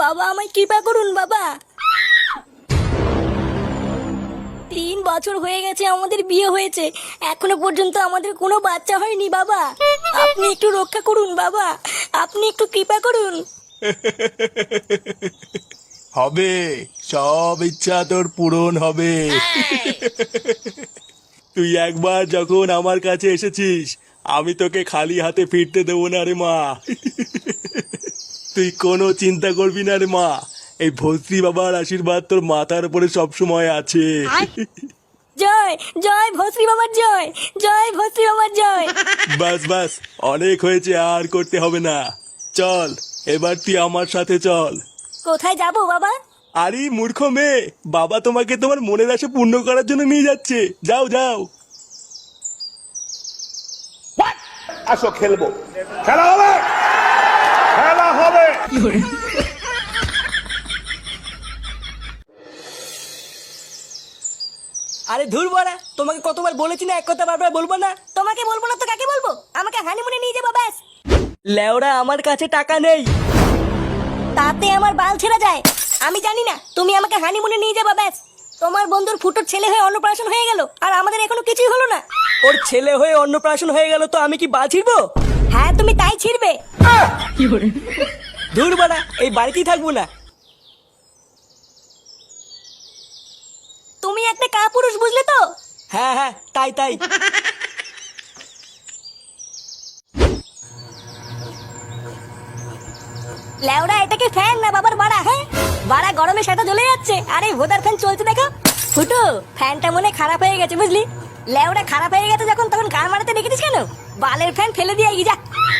বাবা আমায় কৃপা করুন বাবা। 3 বছর হয়ে গেছে আমাদের বিয়ে হয়েছে, এখনো পর্যন্ত আমাদের কোনো বাচ্চা হয়নি বাবা। আপনি একটু রক্ষা করুন বাবা, আপনি একটু কৃপা করুন। হবে, সব ইচ্ছা তোর পূরণ হবে। তুই একবার যখন আমার কাছে এসেছিস, আমি তোকে খালি হাতে ফিরতে দেবো না রে মা। তুই কোনো চিন্তা করবি না রে মা, এই ভস্রী বাবার আশীর্বাদ তোর মাথার উপরে সবসময় আছে। জয় জয় ভস্রী বাবার জয়, জয় ভস্রী বাবার জয়। বাস বাস, অনেক হয়েছে, আর করতে হবে না। চল এবার তুই আমার সাথে চল। কোথায় যাব বাবা? আরে মূর্খ মেয়ে, বাবা তোমাকে তোমার মনের আশা পূর্ণ করার জন্য নিয়ে যাচ্ছে। যাও যাও। আসো খেলবো, খেলা হবে, খেলা হবে। আরে ধুর বড়া, তোমাকে কতবার বলেছি না এক কথা বারবার বলবো না। তোমাকে বলবো না তো কাকে বলবো? আমাকে হানিমুনে নিয়ে যাবো ব্যাস। লেওরা আমার কাছে টাকা নেই। তাতে আমার বাল ছেড়ে যায়। আমি জানি না, তুমি আমাকে হানিমুনে নিয়ে যাবা ব্যাস। তোমার বন্ধুর ফুটোর ছেলে হয়ে অন্নপ্রাশন হয়ে গেল, আর আমাদের এখনো কিছুই হলো না। ওর ছেলে হয়ে অন্নপ্রাশন হয়ে গেল তো আমি কি বাল ছিড়বো? হ্যাঁ তুমি তাই ছিড়বে। ধুর বড়া, এই বাড়িতেই থাকবো না। তুমি একটা কাপুরুষ, বুঝলে তো? হ্যাঁ হ্যাঁ, তাই তাই। লেওড়া এটাকে ফ্যান না বাবার বাড়া? হ্যাঁ বাড়া, গরমে সেটা জ্বলে যাচ্ছে, আর এই ভোদার ফ্যান চলছে দেখো। ফুটো, ফ্যানটা মনে খারাপ হয়ে গেছে বুঝলি। লেওড়া খারাপ হয়ে গেছে যখন, তখন গান মারাতে রেখেছিস কেন? বালের ফ্যান ফেলে দিয়ে যা।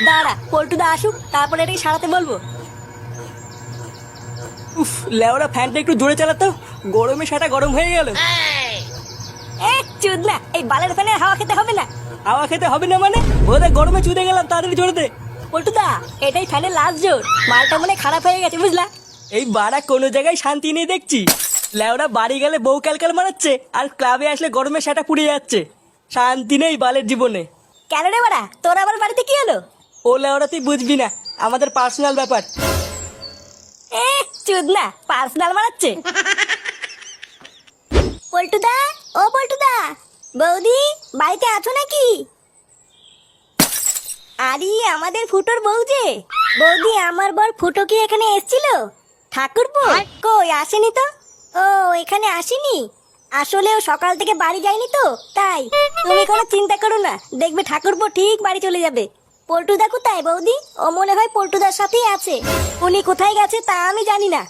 দাঁড়া পল্টুদা আসুক, তারপরে এটাকে সারাতে বলবো। উফ, লেওরা ফ্যানটা একটু জোরে চালাতো, গরমে সেটা গরম হয়ে গেল। চুদ না, এই বালের ফ্যানের হাওয়া খেতে হবে না। হাওয়া খেতে হবে না মানে? বোধহয় গরমে চুদে গেলাম, তাড়াতাড়ি জোরে দে। পল্টুদা, এটাই ফ্যানের লাস্ট জোর, মালটা মনে খারাপ হয়ে গেছে বুঝলা। এই বাড়া কোনো জায়গায় শান্তি নেই দেখছি। লেওরা বাড়ি গেলে বউ ক্যালকাল মারাচ্ছে, আর ক্লাবে আসলে গরমে সেটা পুড়ে যাচ্ছে। শান্তি নেই বালের জীবনে। কেন রে বাড়া, তোর আবার বাড়িতে কি হলো? ও লেওরা তুই বুঝবি না, আমাদের পার্সোনাল ব্যাপার। চুদ না, পার্সোনাল মারাচ্ছে। পল্টুদা, ও পল্টুদা, বৌদি বাড়িতে আছো নাকি? আরে আমাদের ফুটোর বউ যে। বৌদি, আমার বর ফুটো কি এখানে এসেছিল? ঠাকুরপো কই আসেনি তো। ও এখানে আসেনি? আসলে ও সকাল থেকে বাড়ি যায়নি তো তাই। তুমি কোনো চিন্তা করো না, দেখবে ঠাকুরপো ঠিক বাড়ি চলে যাবে। পল্টুদা কোথায় বৌদি? ও মনে হয় পল্টুদার সাথেই আছে। উনি কোথায় গেছে তা আমি জানি না।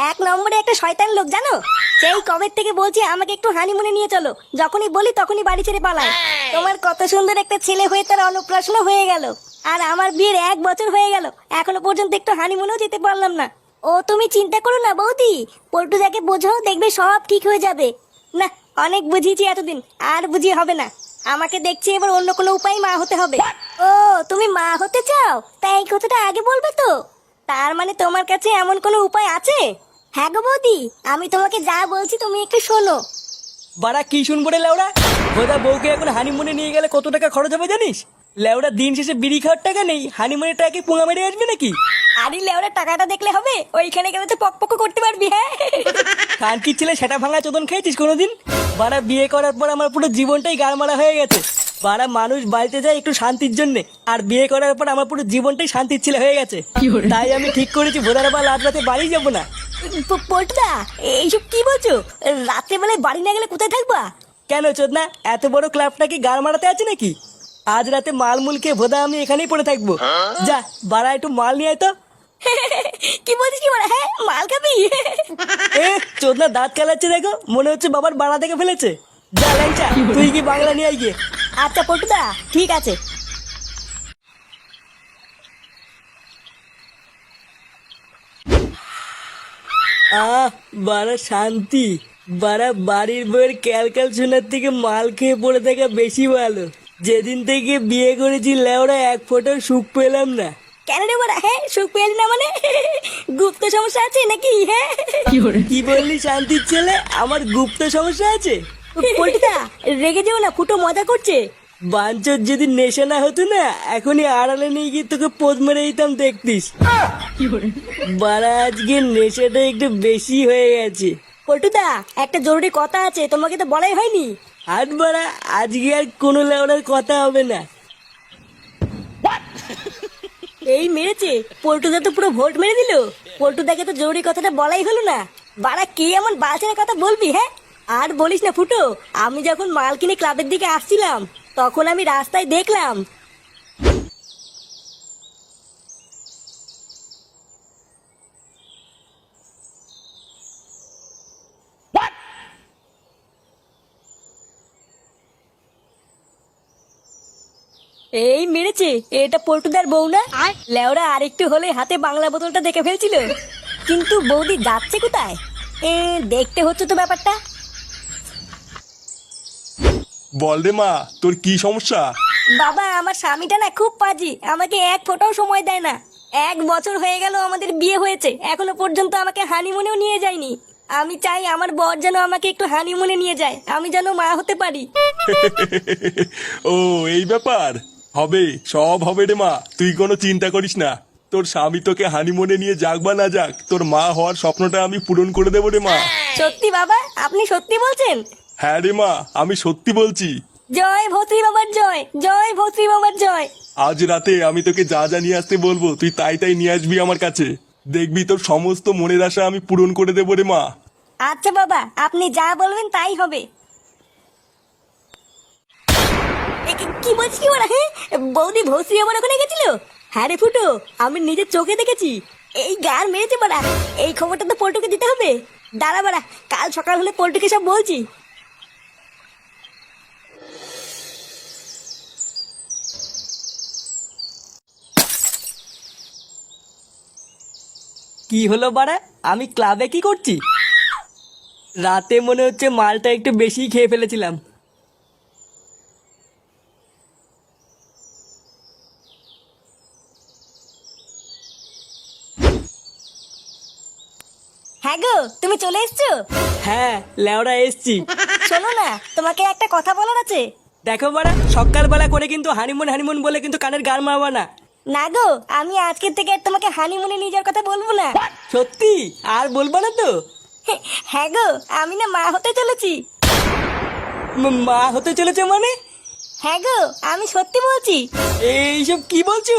1 নম্বরে একটা শয়তান লোক জানো। সেই কবে থেকে বলছি আমাকে একটু হানিমুনে নিয়ে চলো, যখনই বলি তখনই বাড়ি ছেড়ে পালায়। তোমার কত সুন্দর একটা ছেলে হয়ে তার অন্নপ্রাশন হয়ে গেল, আর আমার বিয়ের 1 বছর হয়ে গেল, এখনো পর্যন্ত একটু হানিমুনেও যেতে পারলাম না। ও তুমি চিন্তা করো না বৌদি, পল্টুদাকে বোঝাও, দেখবে সব ঠিক হয়ে যাবে। না, অনেক বুঝিয়েছি এতদিন, আর বুঝিয়ে হবে না। আমাকে দেখছি এবার অন্য কোনো উপায় মা হতে হবে। ও তুমি মা হতে চাও? তাই এই কথাটা আগে বলবে তো। তার মানে তোমার কাছে এমন কোনো উপায় আছে? হ্যাঁ গো বৌদি, আমি তোমাকে যা বলছি তুমি একটু শোনো। বাড়া কি শুনবো রে লেওরা? বোধা বউকে এখন হানিমুনে নিয়ে গেলে কত টাকা খরচ হবে জানিস? লেওরা দিন শেষে বিড়ি খাওয়ার টাকা নেই, হানিমুনের টাকা কি পুঙা মেরে আসবে নাকি? আরে লেওরা টাকাটা দেখলে হবে? ওইখানে গেলে তো পক করতে পারবি। হ্যাঁ কান কি ছেলে সেটা ভাঙা চোদন খেয়েছিস কোনোদিন? বাড়া বিয়ে করার পর আমার পুরো জীবনটাই গাড়মারা হয়ে গেছে। বাড়া মানুষ বাড়িতে যায় একটু শান্তির জন্য, আর বিয়ে করার পর আমার পুরো জীবনটাই শান্তির ছেলে হয়ে গেছে। তাই আমি ঠিক করেছি ভোদার বাল আজ রাতে বাড়ি যাবো না। পল্টুদা, এইসব কি বলছো? রাতে বেলায় বাড়ি না গেলে কোথায় থাকবা? কেন চোদনা, এত বড় ক্লাবটা কি গাড় মারাতে আছে নাকি? আজ রাতে মালমুল খেয়ে ভোদা আমি এখানেই পড়ে থাকবো। যা বাড়া একটু মাল নিয়ে আয় তো। কি বলছিস কি বলা? হ্যাঁ মাল খাবি? এ চোদনা দাঁত কেলাচ্ছে দেখো, মনে হচ্ছে বাবার বাড়া থেকে ফেলেছে। যা ল্যাংচা, তুই কি বাংলা নিয়ে আয় গিয়ে। আচ্ছা পল্টুদা, ঠিক আছে। বাড়া শান্তি। বাড়া বাড়ির বইয়ের ক্যালকাল শোনার থেকে মাল খেয়ে পড়ে থাকা বেশি ভালো। যেদিন থেকে বিয়ে করেছি লেওরা 1 ফোঁটাও সুখ পেলাম না। কেন রে বড়া? হ্যাঁ সুখ পেলি না মানে? গুপ্ত সমস্যা আছে নাকি? হ্যাঁ কি বললি শান্তির ছেলে? আমার গুপ্ত সমস্যা আছে? পল্টুদা রেগে যেও না, ফুটো মজা করছে। বাঞ্চর যদি নেশা না হতো না, এখনই আড়ালে নিয়ে গিয়ে তোকে পোদ মেরে দিতাম, দেখতিস। বাড়া আজকে নেশাটা একটু বেশি হয়ে গেছে। পল্টুদা, একটা জরুরি কথা আছে, তোমাকে তো বলাই হয়নি। হাট বাড়া, আজকে আর কোনো লেওড়ার কথা হবে না। এই মেরেছে, পল্টুদা তো পুরো ভোট মেরে দিল। পল্টুদাকে তো জরুরি কথাটা বলাই হলো না। বাড়া কে এমন বালছেনা কথা বলবি? হ্যাঁ, আর বলিস না ফুটো, আমি যখন মাল কিনে ক্লাবের দিকে আসছিলাম, তখন আমি রাস্তায় দেখলাম এই মেরেছে, এটা পল্টুদার বউ না? লেওরা আরেকটু হলে হাতে বাংলা বোতলটা দেখে ফেলছিল। কিন্তু বৌদি যাচ্ছে কোথায়? দেখতে হচ্ছে তো ব্যাপারটা। বল রে মা, তোর কি সমস্যা? বাবা, আমার স্বামীটা না খুব পাজি, আমাকে এক ফোঁটাও সময় দেয় না। 1 বছর হয়ে গেল আমাদের বিয়ে হয়েছে, এখনো পর্যন্ত আমাকে হানিমুনেও নিয়ে যায়নি। আমি চাই আমার বর যেন আমাকে একটু হানিমুনে নিয়ে যায়, আমি যেন মা হতে পারি। ও এই ব্যাপার, হবে, সব হবে রে মা, তুই কোনো চিন্তা করিস না। তোর স্বামী তোকে হানিমুনে নিয়ে যাক বা না যাক, তোর মা হওয়ার স্বপ্নটা আমি পূরণ করে দেবো রে মা। সত্যি বাবা? আপনি সত্যি বলছেন? হ্যাঁ রে মা, আমি সত্যি বলছি। জয় ভৌত্রী বাবার জয়, জয় ভৌত্রী বাবার জয়। আজ রাতে আমি তোকে যা যা নিয়ে আসতে বলবো, তুই তাই তাই নিয়ে আসবি আমার কাছে। দেখবি তোর সমস্ত মনের আশা আমি পূরণ করে দেবো রে মা। আচ্ছা বাবা, আপনি যা বলবেন তাই হবে। কি বলছিস কি বলা? হ্যাঁ, বৌদি ভৌত্রী আমার ওখানে গেছিল? হ্যাঁ রে ফুটো, আমি নিজের চোখে দেখেছি। এই গার মেরেছে বাড়া, এই খবরটা তো পল্টুকে দিতে হবে। দাঁড়া বাড়া, কাল সকাল হলে পল্টুকে সব বলছি। কি হলো বাড়া, আমি ক্লাবে কি করছি? রাতে মনে হচ্ছে মালটা একটু বেশি খেয়ে ফেলেছিলাম। হ্যাঁ গো, তুমি চলে এসছো? হ্যাঁ, লেওড়া এসছি। শোনো না, তোমাকে একটা কথা বলার আছে। দেখো বাড়া, সকালবেলা করে কিন্তু হানিমুন হানিমুন বলে কিন্তু কানের গান মারবা না। না গো, আমি আজকের থেকে আর তোমাকে হানিমুনে নিয়ে যাওয়ার কথা বলবো না। সত্যি আর বলবা না তো? হ্যাঁ গো, আমি না মা হতে চলেছি। মা হতে চলেছে মানে? হ্যাঁ গো, আমি সত্যি বলছি। এইসব কি বলছো?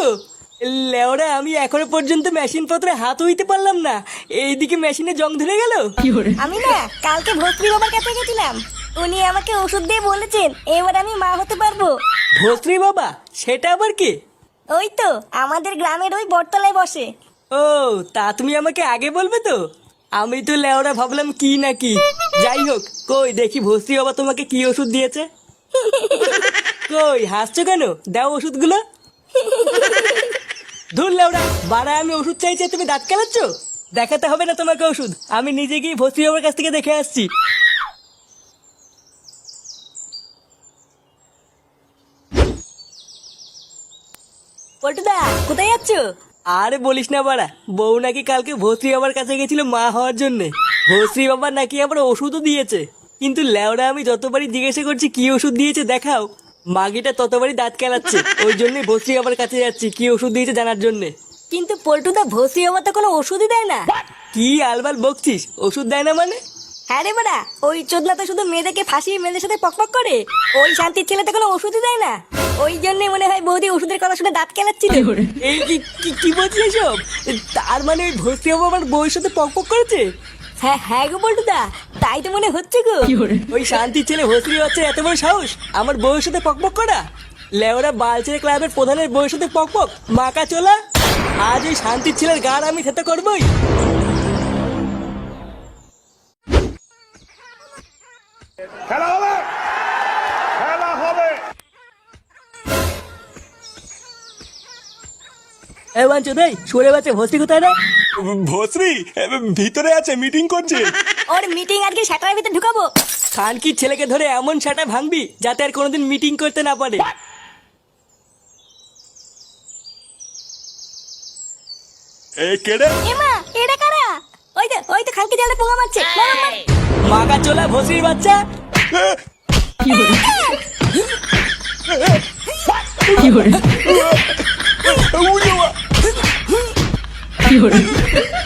লেওড়া, আমি এখনো পর্যন্ত মেশিন পত্রে হাত হইতে পারলাম না, এইদিকে মেশিনে জং ধরে গেল। আমি না কালকে ভস্ত্রী বাবার কাছে গেছিলাম, উনি আমাকে ওষুধ দিয়ে বলেছেন এবার আমি মা হতে পারবো। ভস্রী বাবা? সেটা আবার কি? ওই তো আমাদের গ্রামের ওই বটতলায় বসে। ও, তা তুমি আমাকে আগে বলবে তো। আমি তো লেওড়া ভাবলাম কি না কি। যাই হোক, কই দেখি ভস্রী বাবা তোমাকে কি ওষুধ দিয়েছে। কই হাসছো কেন? দাও ওষুধগুলো। ধুর লেওড়া, বাড়া আমি ওষুধ চাইছি, তুমি দাঁত কেলাচ্ছ? দেখাতে হবে না তোমাকে ওষুধ, আমি নিজে গিয়ে ভস্রী বাবার কাছ থেকে দেখে আসছি। পল্টুদা, কোথায় যাচ্ছ? আরে বলিস না বাড়া, বউ নাকি কালকে ভস্রী বাবার কাছে গেছিল মা হওয়ার জন্যে। ভস্রী বাবা নাকি আবার ওষুধও দিয়েছে, কিন্তু লেওড়া আমি যতবারই জিজ্ঞাসা করছি কি ওষুধ দিয়েছে দেখাও, মাগিটা ততবারই দাঁত কেলাচ্ছে। ওই জন্যই ভস্রী বাবার কাছে যাচ্ছি কি ওষুধ দিয়েছে জানার জন্যে। কিন্তু পল্টুদা, ভস্রী বাবা তো কোনো ওষুধই দেয় না। কি আলবাল বকছিস? ওষুধ দেয় না মানে? হ্যাঁ রে বাড়া, ওই চোদনা তো শুধু মেয়েদেরকে ফাঁসিয়ে মেয়েদের সাথে পকপক করে। ওই শান্তির ছেলে তো কোনো ওষুধই দেয় না। ওই জন্যই মনে হয় বৌদি ওষুধের কথা শুনে দাঁত কেলাচ্ছিল। এই কি বলছিস এসব? তার মানে ওই ভস্রী বাবা আমার বউয়ের সাথে পকপক করেছে? হ্যাঁ হ্যাঁ গো পল্টুদা, তাই তো মনে হচ্ছে গো। ওই শান্তির ছেলে ভস্রী বাচ্চা এত বড় সাহস আমার বউয়ের সাথে পকপক করা? লেওরা বালচের ক্লাবের প্রধানের বউয়ের সাথে পকপক? মাকা চোলা, আজ ওই শান্তির ছেলের গান আমি খেতে করবই। খেলা হবে, খেলা হবে। এ বাঞ্চো দেই, সরে বাচ্চা ভস্রী কোথায় রে? ভস্রী ভিতরে আছে, মিটিং করছে। ওর মিটিং আজকে স্যাটারের ভিতরে ঢুকাবো। খানকির ছেলেকে ধরে এমন সাটা ভাঙবি যাতে আর কোনোদিন মিটিং করতে না পারে। এ কেড়ে এমা, এটা কারা? ওই তো খানকি জালে পোঙা মারছে। মার, মার। মাকা চোলা ভস্রীর বাচ্চা। উড়ে বাবা।